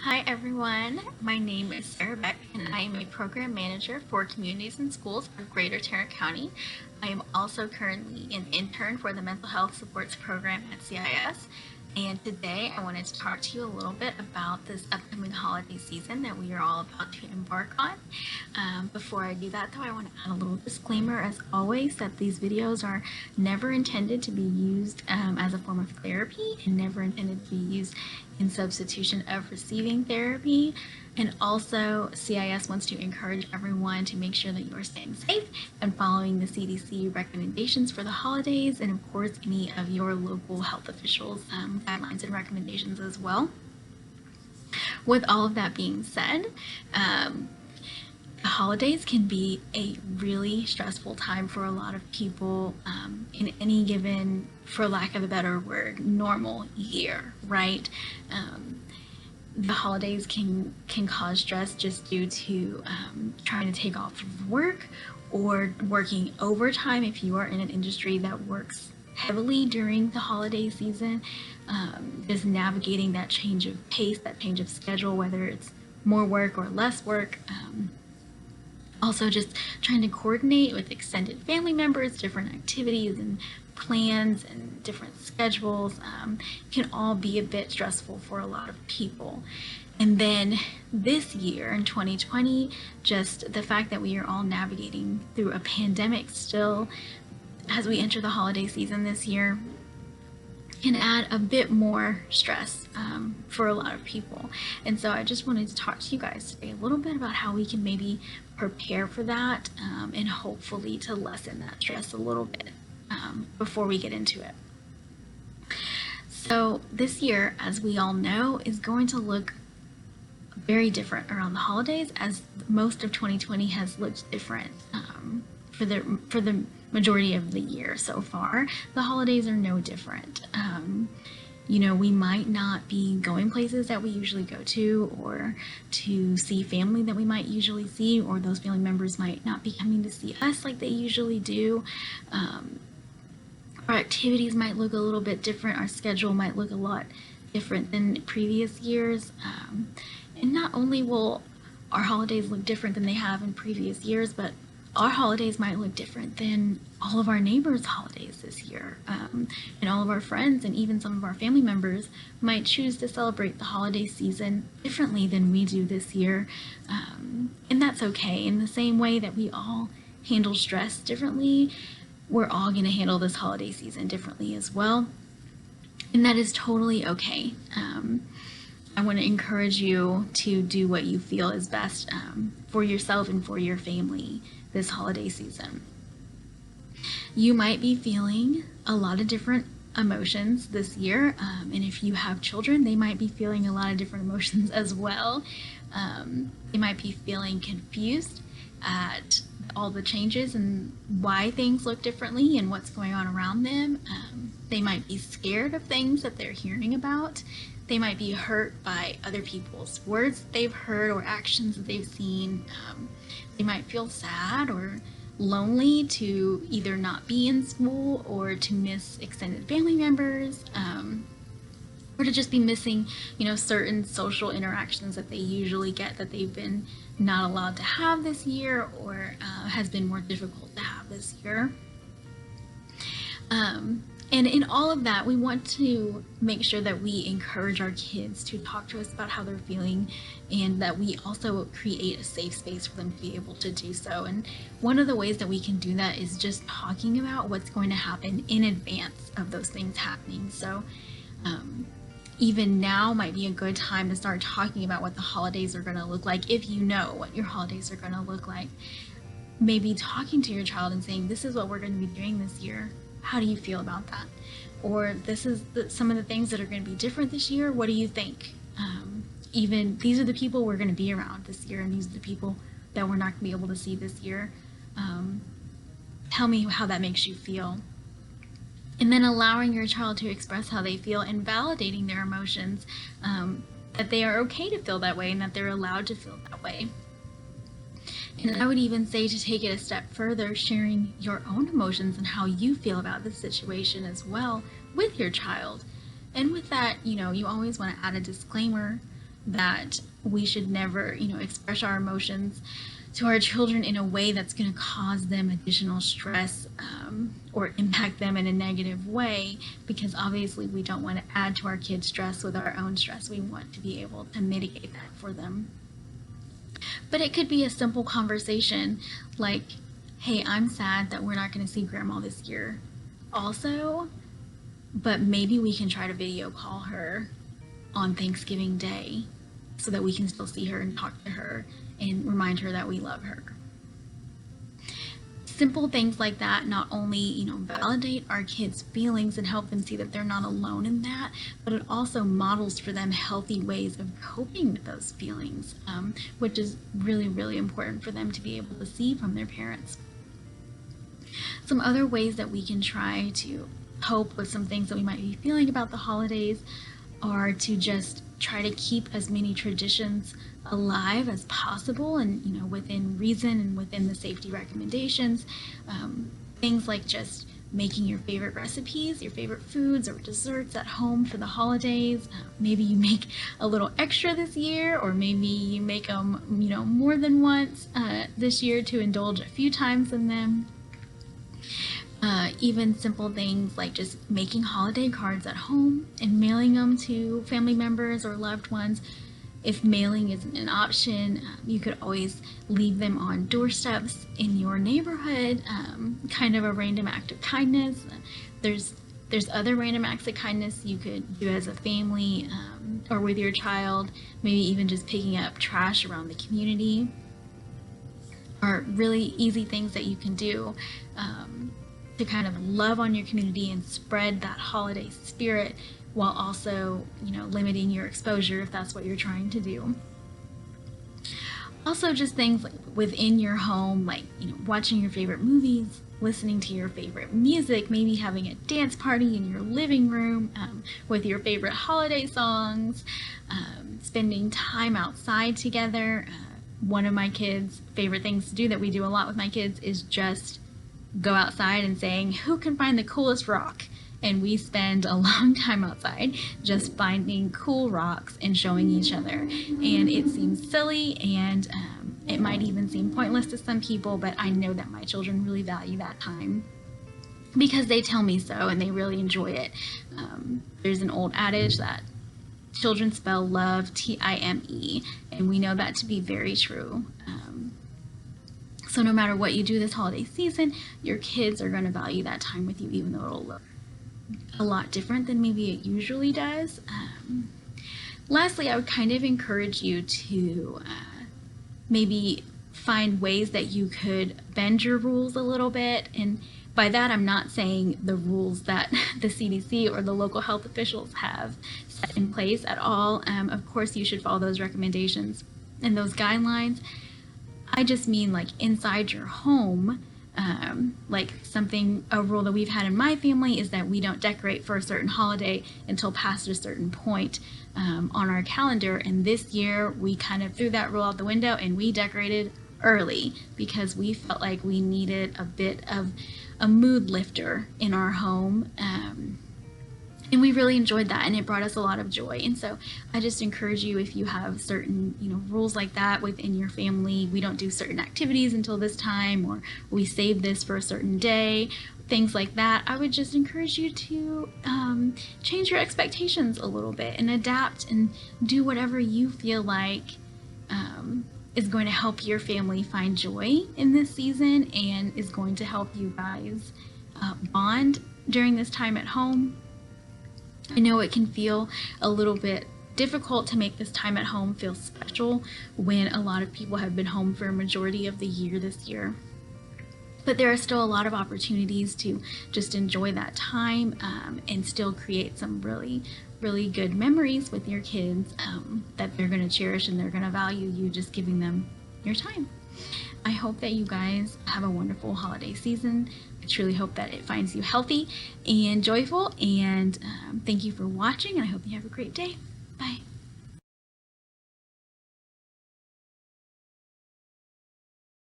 Hi everyone, my name is Sarah Beck and I am a program manager for communities and schools for Greater Tarrant County. I am also currently an intern for the mental health supports program at CIS. And today I wanted to talk to you a little bit about this upcoming holiday season that we are all about to embark on. Before I do that though, I want to add a little disclaimer as always that these videos are never intended to be used as a form of therapy and never intended to be used in substitution of receiving therapy. And also CIS wants to encourage everyone to make sure that you are staying safe and following the CDC recommendations for the holidays, and of course any of your local health officials guidelines and recommendations as well. With all of that being said, the holidays can be a really stressful time for a lot of people in any given, for lack of a better word, normal year, right? The holidays can cause stress just due to trying to take off of work or working overtime if you are in an industry that works heavily during the holiday season. Just navigating that change of pace, that change of schedule, whether it's more work or less work. Also just trying to coordinate with extended family members, different activities and plans and different schedules can all be a bit stressful for a lot of people. And then this year in 2020, just the fact that we are all navigating through a pandemic still as we enter the holiday season this year can add a bit more stress for a lot of people. And so I just wanted to talk to you guys today a little bit about how we can maybe prepare for that and hopefully to lessen that stress a little bit before we get into it. So this year, as we all know, is going to look very different around the holidays, as most of 2020 has looked different for the majority of the year so far. The holidays are no different. We might not be going places that we usually go to or to see family that we might usually see, or those family members might not be coming to see us like they usually do. Our activities might look a little bit different. Our schedule might look a lot different than previous years. And not only will our holidays look different than they have in previous years, but our holidays might look different than all of our neighbors' holidays this year. And all of our friends and even some of our family members might choose to celebrate the holiday season differently than we do this year. And that's okay. In the same way that we all handle stress differently, we're all going to handle this holiday season differently as well. And that is totally okay. I want to encourage you to do what you feel is best for yourself and for your family this holiday season. You might be feeling a lot of different emotions this year, and if you have children, they might be feeling a lot of different emotions as well. They might be feeling confused at all the changes and why things look differently and what's going on around them. They might be scared of things that they're hearing about. They might be hurt by other people's words that they've heard or actions that they've seen. They might feel sad or lonely to either not be in school or to miss extended family members, or to just be missing, certain social interactions that they usually get that they've been not allowed to have this year, or has been more difficult to have this year. And in all of that, we want to make sure that we encourage our kids to talk to us about how they're feeling, and that we also create a safe space for them to be able to do so. And one of the ways that we can do that is just talking about what's going to happen in advance of those things happening. So even now might be a good time to start talking about what the holidays are going to look like, if you know what your holidays are going to look like. Maybe talking to your child and saying, this is what we're going to be doing this year. How do you feel about that? Or this is some of the things that are going to be different this year. What do you think? Even these are the people we're going to be around this year, and these are the people that we're not going to be able to see this year. Tell me how that makes you feel. And then allowing your child to express how they feel and validating their emotions, that they are okay to feel that way and that they're allowed to feel that way. And I would even say to take it a step further, sharing your own emotions and how you feel about the situation as well with your child. And with that, you always want to add a disclaimer that we should never, express our emotions to our children in a way that's going to cause them additional stress, or impact them in a negative way, because obviously we don't want to add to our kids' stress with our own stress. We want to be able to mitigate that for them. But it could be a simple conversation like, hey, I'm sad that we're not going to see grandma this year also, but maybe we can try to video call her on Thanksgiving Day so that we can still see her and talk to her and remind her that we love her. Simple things like that not only, validate our kids' feelings and help them see that they're not alone in that, but it also models for them healthy ways of coping with those feelings, which is really, really important for them to be able to see from their parents. Some other ways that we can try to cope with some things that we might be feeling about the holidays are to just try to keep as many traditions alive as possible, and within reason and within the safety recommendations. Things like just making your favorite recipes, your favorite foods or desserts at home for the holidays. Maybe you make a little extra this year, or maybe you make them more than once this year to indulge a few times in them. Even simple things like just making holiday cards at home and mailing them to family members or loved ones. If mailing isn't an option, you could always leave them on doorsteps in your neighborhood, kind of a random act of kindness. There's other random acts of kindness you could do as a family, or with your child, maybe even just picking up trash around the community, are really easy things that you can do to kind of love on your community and spread that holiday spirit, while also, limiting your exposure if that's what you're trying to do. Also, just things like within your home, like, watching your favorite movies, listening to your favorite music, maybe having a dance party in your living room with your favorite holiday songs, spending time outside together. One of my kids' favorite things to do that we do a lot with my kids is just go outside and saying, who can find the coolest rock? And we spend a long time outside just finding cool rocks and showing each other. And it seems silly, and it might even seem pointless to some people, but I know that my children really value that time because they tell me so and they really enjoy it. There's an old adage that children spell love Time, and we know that to be very true. So no matter what you do this holiday season, your kids are going to value that time with you, even though it'll look a lot different than maybe it usually does. Lastly, I would kind of encourage you to maybe find ways that you could bend your rules a little bit. And by that, I'm not saying the rules that the CDC or the local health officials have set in place at all. Of course, you should follow those recommendations and those guidelines. I just mean like inside your home. Like a rule that we've had in my family is that we don't decorate for a certain holiday until past a certain point on our calendar. And this year we kind of threw that rule out the window and we decorated early because we felt like we needed a bit of a mood lifter in our home. And we really enjoyed that, and it brought us a lot of joy. And so I just encourage you, if you have certain, rules like that within your family, we don't do certain activities until this time, or we save this for a certain day, things like that, I would just encourage you to change your expectations a little bit and adapt and do whatever you feel like is going to help your family find joy in this season and is going to help you guys bond during this time at home. I know it can feel a little bit difficult to make this time at home feel special when a lot of people have been home for a majority of the year this year. But there are still a lot of opportunities to just enjoy that time and still create some really, really good memories with your kids that they're going to cherish and they're going to value you just giving them your time. I hope that you guys have a wonderful holiday season. I truly hope that it finds you healthy and joyful, and thank you for watching, and I hope you have a great day. Bye.